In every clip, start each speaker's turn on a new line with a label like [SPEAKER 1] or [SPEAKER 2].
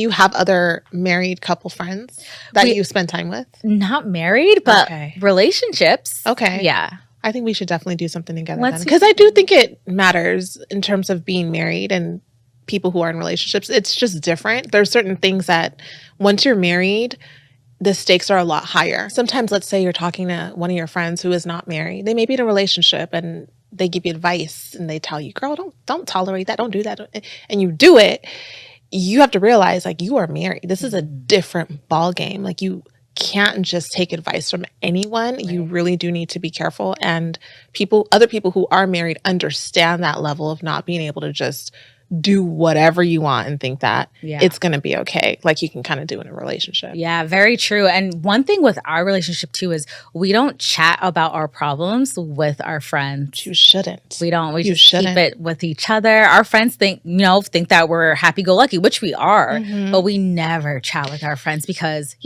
[SPEAKER 1] You have other married couple friends that you spend time with?
[SPEAKER 2] Not married, but relationships.
[SPEAKER 1] Okay.
[SPEAKER 2] Yeah.
[SPEAKER 1] I think we should definitely do something together then. Because I do think it matters in terms of being married and people who are in relationships. It's just different. There's certain things that once you're married, the stakes are a lot higher. Sometimes, let's say you're talking to one of your friends who is not married. They may be in a relationship and they give you advice and they tell you, girl, don't tolerate that. Don't do that. And you do it. You have to realize, like, you are married. This is a different ball game. Like, you can't just take advice from anyone. Right. You really do need to be careful. And other people who are married understand that level of not being able to just do whatever you want and think that it's going to be okay. Like you can kind of do in a relationship.
[SPEAKER 2] Yeah, very true. And one thing with our relationship too is we don't chat about our problems with our friends.
[SPEAKER 1] You shouldn't.
[SPEAKER 2] We don't. We just keep it with each other. Our friends think that we're happy-go-lucky, which we are, but we never chat with our friends because,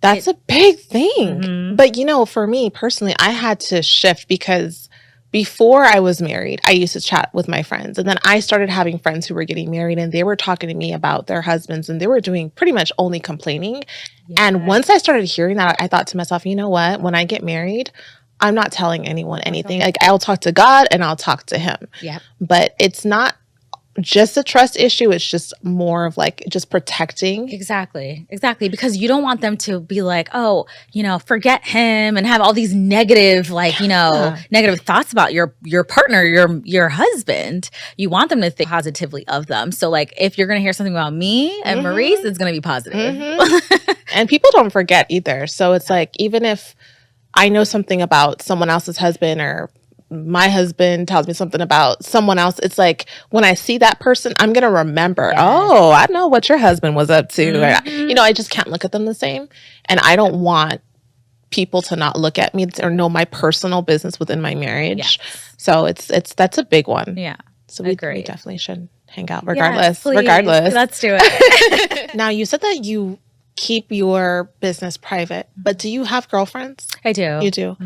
[SPEAKER 1] that's a big thing. But, for me personally, I had to shift because before I was married, I used to chat with my friends. And then I started having friends who were getting married and they were talking to me about their husbands and they were doing pretty much only complaining. Yeah. And once I started hearing that, I thought to myself, you know what? When I get married, I'm not telling anyone anything. Like I'll talk to God and I'll talk to him. Yeah. But it's not just a trust issue. It's just more of like just protecting.
[SPEAKER 2] Exactly. Because you don't want them to be like, oh, forget him and have all these negative, negative thoughts about your partner, your husband. You want them to think positively of them. So like, if you're going to hear something about me and Maurice, it's going to be positive.
[SPEAKER 1] And people don't forget either. So it's like, even if I know something about someone else's husband or my husband tells me something about someone else, it's like when I see that person, I'm going to remember, oh, I know what your husband was up to. I just can't look at them the same. And I don't want people to not look at me or know my personal business within my marriage. Yes. So that's a big one.
[SPEAKER 2] Yeah.
[SPEAKER 1] So we definitely should hang out regardless. Yes, regardless.
[SPEAKER 2] Let's do it.
[SPEAKER 1] Now, you said that you keep your business private, but do you have girlfriends?
[SPEAKER 2] I do.
[SPEAKER 1] You do?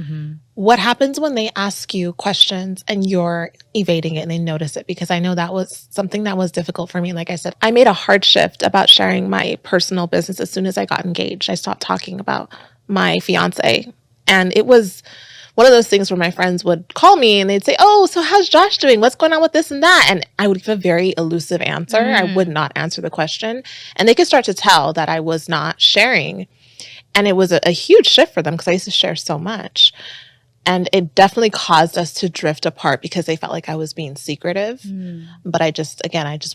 [SPEAKER 1] What happens when they ask you questions and you're evading it and they notice it? Because I know that was something that was difficult for me. Like I said, I made a hard shift about sharing my personal business as soon as I got engaged. I stopped talking about my fiance. And it was one of those things where my friends would call me and they'd say, oh, so how's Josh doing? What's going on with this and that? And I would give a very elusive answer. I would not answer the question. And they could start to tell that I was not sharing. And it was a huge shift for them because I used to share so much. And it definitely caused us to drift apart because they felt like I was being secretive. But I just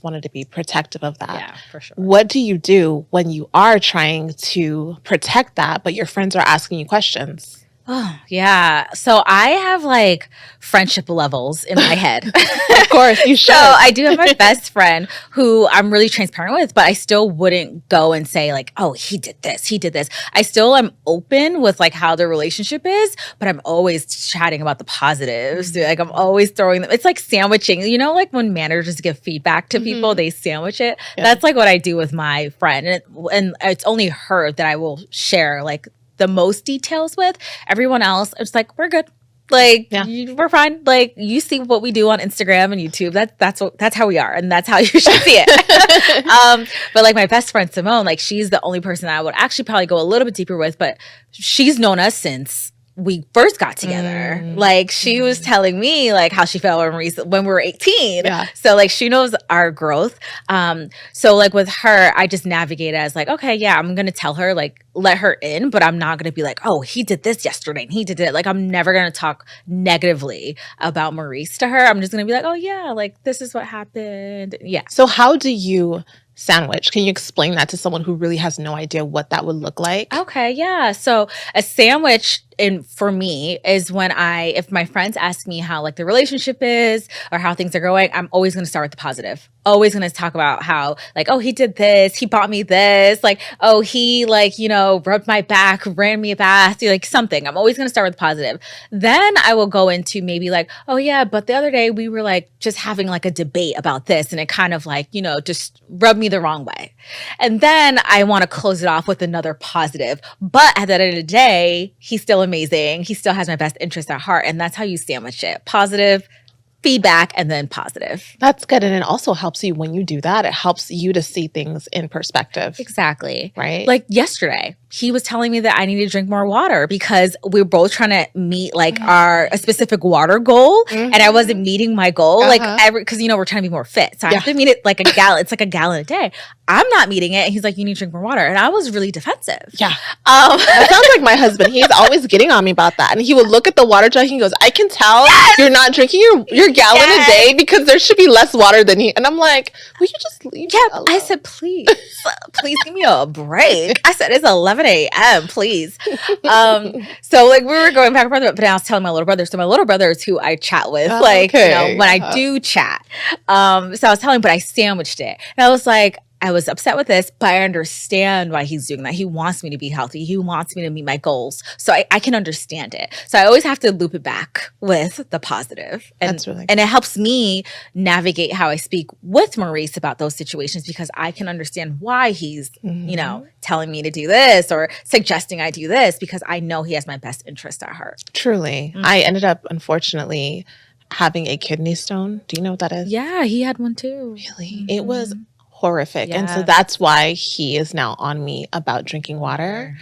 [SPEAKER 1] wanted to be protective of that.
[SPEAKER 2] Yeah, for sure.
[SPEAKER 1] What do you do when you are trying to protect that, but your friends are asking you questions?
[SPEAKER 2] Oh, yeah. So I have like friendship levels in my head.
[SPEAKER 1] Of course, you should.
[SPEAKER 2] So I do have my best friend who I'm really transparent with, but I still wouldn't go and say like, oh, he did this. I still am open with like how the relationship is, but I'm always chatting about the positives. Like I'm always throwing them. It's like sandwiching, like when managers give feedback to people, they sandwich it. Yeah. That's like what I do with my friend. And it's only her that I will share like the most details with. Everyone else, it's like, we're good. Like, we're fine. Like, you see what we do on Instagram and YouTube. That's how we are. And that's how you should see it. But like my best friend, Simone, like she's the only person that I would actually probably go a little bit deeper with, but she's known us since we first got together. Like she was telling me like how she felt when we were 18. Yeah. So like she knows our growth. So like with her, I just navigate as like, okay, yeah, I'm going to tell her, like let her in, but I'm not going to be like, oh, he did this yesterday and he did it. Like I'm never going to talk negatively about Maurice to her. I'm just going to be like, oh yeah, like this is what happened. Yeah.
[SPEAKER 1] So how do you sandwich? Can you explain that to someone who really has no idea what that would look like?
[SPEAKER 2] Okay, yeah. So a sandwich for me is if my friends ask me how like the relationship is or how things are going, I'm always going to start with the positive. Always going to talk about how like, oh, he did this, he bought me this, like, oh, he like, rubbed my back, ran me a bath, like something. I'm always going to start with positive. Then I will go into maybe like, oh yeah, but the other day we were like just having like a debate about this and it kind of like, just rubbed me the wrong way. And then I want to close it off with another positive. But at the end of the day, he's still amazing. He still has my best interest at heart. And that's how you sandwich it. Positive, feedback, and then positive.
[SPEAKER 1] That's good. And it also helps you when you do that. It helps you to see things in perspective.
[SPEAKER 2] Exactly.
[SPEAKER 1] Right?
[SPEAKER 2] Like yesterday, he was telling me that I need to drink more water because we were both trying to meet like a specific water goal, and I wasn't meeting my goal. Like because we're trying to be more fit, so I have to meet it like a gallon. It's like a gallon a day. I'm not meeting it, and he's like, "You need to drink more water," and I was really defensive.
[SPEAKER 1] Yeah, that sounds like my husband. He's always getting on me about that, and he would look at the water jug. He goes, "I can tell you're not drinking your gallon a day because there should be less water than you." And I'm like, "Will you just leave?"
[SPEAKER 2] Yeah, I said, "Please, please give me a break." I said, "It's 11 a.m. Please." So like we were going back and forth, but I was telling my little brother. So my little brother is who I chat with, when I do chat. So I was telling him, but I sandwiched it, and I was like, I was upset with this, but I understand why he's doing that. He wants me to be healthy. He wants me to meet my goals. So I can understand it. So I always have to loop it back with the positive. And,
[SPEAKER 1] That's really
[SPEAKER 2] and it helps me navigate how I speak with Maurice about those situations because I can understand why he's, telling me to do this or suggesting I do this because I know he has my best interest at heart.
[SPEAKER 1] Truly. I ended up, unfortunately, having a kidney stone. Do you know what that is?
[SPEAKER 2] Yeah, he had one too.
[SPEAKER 1] Really? It was horrific. Yeah. And so that's why he is now on me about drinking water.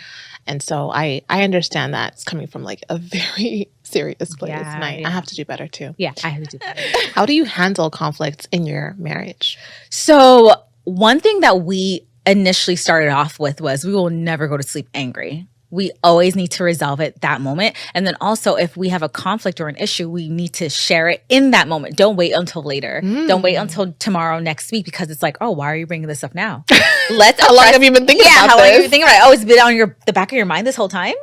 [SPEAKER 1] And so I understand that it's coming from like a very serious place. And I have to do better too.
[SPEAKER 2] Yeah, I have to do better.
[SPEAKER 1] How do you handle conflicts in your marriage?
[SPEAKER 2] So one thing that we initially started off with was we will never go to sleep angry. We always need to resolve it that moment. And then also if we have a conflict or an issue, we need to share it in that moment. Don't wait until later. Don't wait until tomorrow, next week, because it's like, oh, why are you bringing this up now?
[SPEAKER 1] How long have you been thinking about this?
[SPEAKER 2] How long have you been thinking about it? Oh, it's been on the back of your mind this whole time.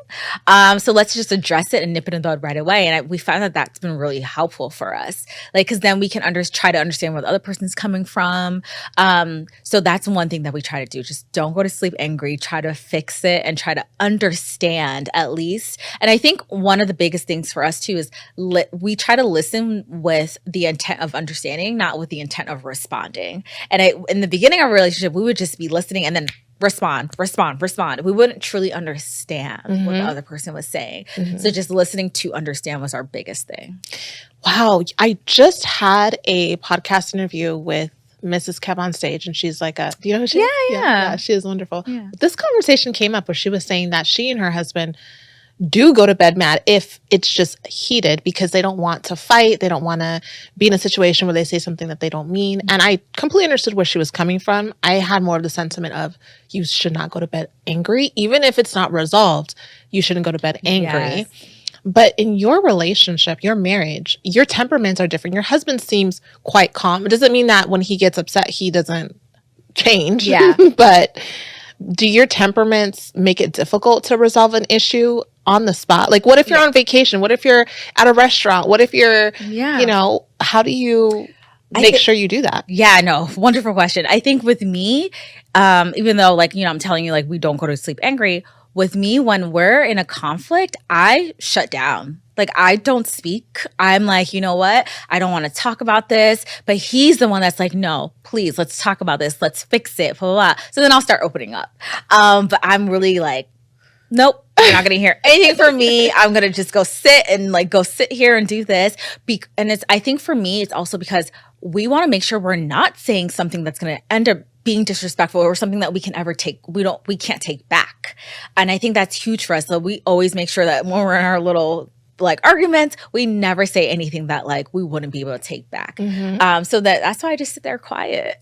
[SPEAKER 2] So let's just address it and nip it in the bud right away. And we found that that's been really helpful for us. Like, because then we can try to understand where the other person's coming from. So that's one thing that we try to do. Just don't go to sleep angry. Try to fix it and try to understand at least. And I think one of the biggest things for us too is we try to listen with the intent of understanding, not with the intent of responding. And in the beginning of our relationship, we would just be listening and then respond. We wouldn't truly understand what the other person was saying. So just listening to understand was our biggest thing.
[SPEAKER 1] Wow. I just had a podcast interview with Mrs. Kev on stage, and she's like do you know who she is? Yeah, she is wonderful. Yeah. This conversation came up where she was saying that she and her husband do go to bed mad if it's just heated because they don't want to fight. They don't want to be in a situation where they say something that they don't mean. And I completely understood where she was coming from. I had more of the sentiment of you should not go to bed angry. Even if it's not resolved, you shouldn't go to bed angry. Yes. But in your relationship, your marriage, your temperaments are different. Your husband seems quite calm. It doesn't mean that when he gets upset, he doesn't change. Yeah. But do your temperaments make it difficult to resolve an issue on the spot? Like, what if you're on vacation? What if you're at a restaurant? What if you're, how do you make sure you do that?
[SPEAKER 2] Yeah, no, wonderful question. I think with me, even though I'm telling you, we don't go to sleep angry, with me, when we're in a conflict, I shut down. I don't speak. I'm like, you know what? I don't want to talk about this. But he's the one that's like, no, please, let's talk about this. Let's fix it. Blah, blah, blah. So then I'll start opening up. But I'm really like, nope, you're not going to hear anything from me. I'm going to just go sit here and do this. And I think for me, it's also because we want to make sure we're not saying something that's going to end up being disrespectful or something that we can ever we can't take back. And I think that's huge for us. So we always make sure that when we're in our little arguments, we never say anything that we wouldn't be able to take back. So that's why I just sit there quiet.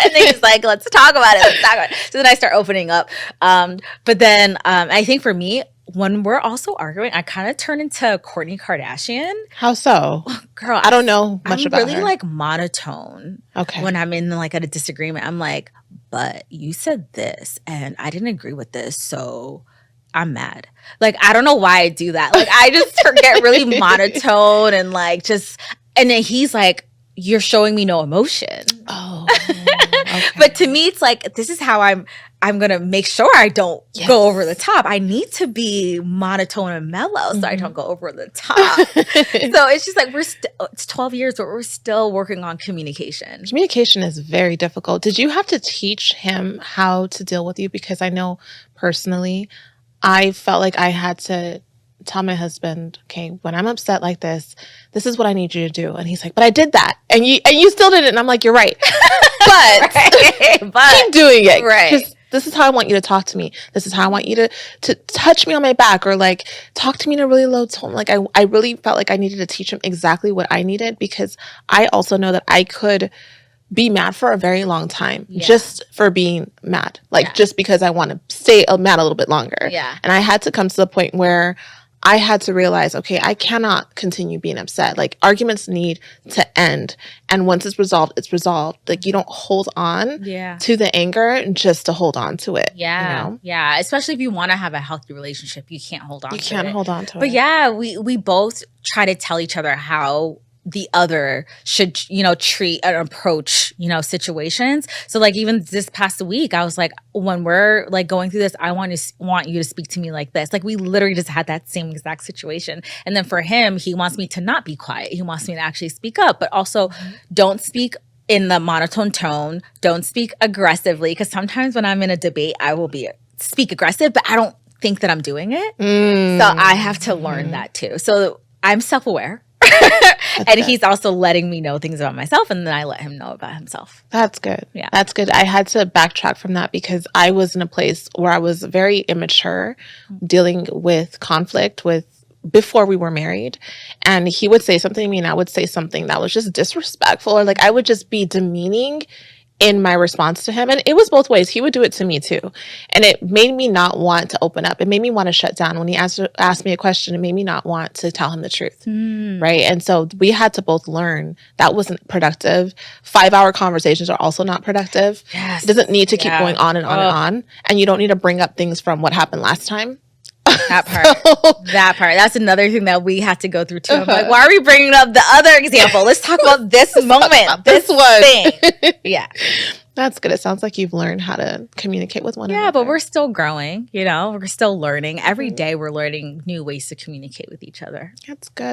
[SPEAKER 2] And then he's like, let's talk about it. So then I start opening up. But then I think for me, when we're also arguing, I kind of turn into Kourtney Kardashian.
[SPEAKER 1] How so?
[SPEAKER 2] Girl,
[SPEAKER 1] I don't know much about her.
[SPEAKER 2] I'm really monotone.
[SPEAKER 1] Okay.
[SPEAKER 2] When I'm in at a disagreement, I'm like, but you said this and I didn't agree with this, so I'm mad. I don't know why I do that. I just get really monotone and and then he's like, you're showing me no emotion.
[SPEAKER 1] Oh. Okay.
[SPEAKER 2] But to me, it's this is how I'm going to make sure I don't go over the top. I need to be monotone and mellow so I don't go over the top. So it's just it's 12 years, but we're still working on communication.
[SPEAKER 1] Communication is very difficult. Did you have to teach him how to deal with you? Because I know personally, I felt like I had to tell my husband, okay, when I'm upset like this is what I need you to do. And he's like, but I did that. And you still did it. And I'm like, you're right. But, keep doing it.
[SPEAKER 2] Right.
[SPEAKER 1] Because this is how I want you to talk to me. This is how I want you to touch me on my back, or like talk to me in a really low tone. Like I really felt like I needed to teach him exactly what I needed, because I also know that I could be mad for a very long time, just for being mad. Like just because I want to stay mad a little bit longer.
[SPEAKER 2] Yeah.
[SPEAKER 1] And I had to come to the point where I had to realize, okay, I cannot continue being upset. Like arguments need to end. And once it's resolved, it's resolved. Like you don't hold on to the anger just to hold on to it.
[SPEAKER 2] Yeah.
[SPEAKER 1] You know?
[SPEAKER 2] Yeah. Especially if you want to have a healthy relationship, you can't hold on to it.
[SPEAKER 1] You can't hold on to it.
[SPEAKER 2] But yeah, we both try to tell each other how the other should, treat and approach, situations. So like even this past week, I was like, when we're like going through this, I want you to speak to me like this. Like we literally just had that same exact situation. And then for him, he wants me to not be quiet. He wants me to actually speak up, but also don't speak in the monotone tone. Don't speak aggressively. Because sometimes when I'm in a debate, I will speak aggressive, but I don't think that I'm doing it. So I have to learn that too. So I'm self-aware. And he's also letting me know things about myself, and then I let him know about himself.
[SPEAKER 1] That's good.
[SPEAKER 2] Yeah.
[SPEAKER 1] That's good. I had to backtrack from that because I was in a place where I was very immature dealing with conflict before we were married. And he would say something to me and I would say something that was just disrespectful, or like I would just be demeaning in my response to him. And it was both ways. He would do it to me too. And it made me not want to open up. It made me want to shut down. When he asked me a question, it made me not want to tell him the truth. Right. And so we had to both learn that wasn't productive. 5-hour conversations are also not productive.
[SPEAKER 2] Yes.
[SPEAKER 1] It doesn't need to keep going on and on and on. And you don't need to bring up things from what happened last time.
[SPEAKER 2] That part. That part. That's another thing that we had to go through too. I'm like, why are we bringing up the other example? Let's talk about this moment. This one thing. Yeah.
[SPEAKER 1] That's good. It sounds like you've learned how to communicate with one another.
[SPEAKER 2] Yeah, but we're still growing, we're still learning. Every day we're learning new ways to communicate with each other.
[SPEAKER 1] That's good.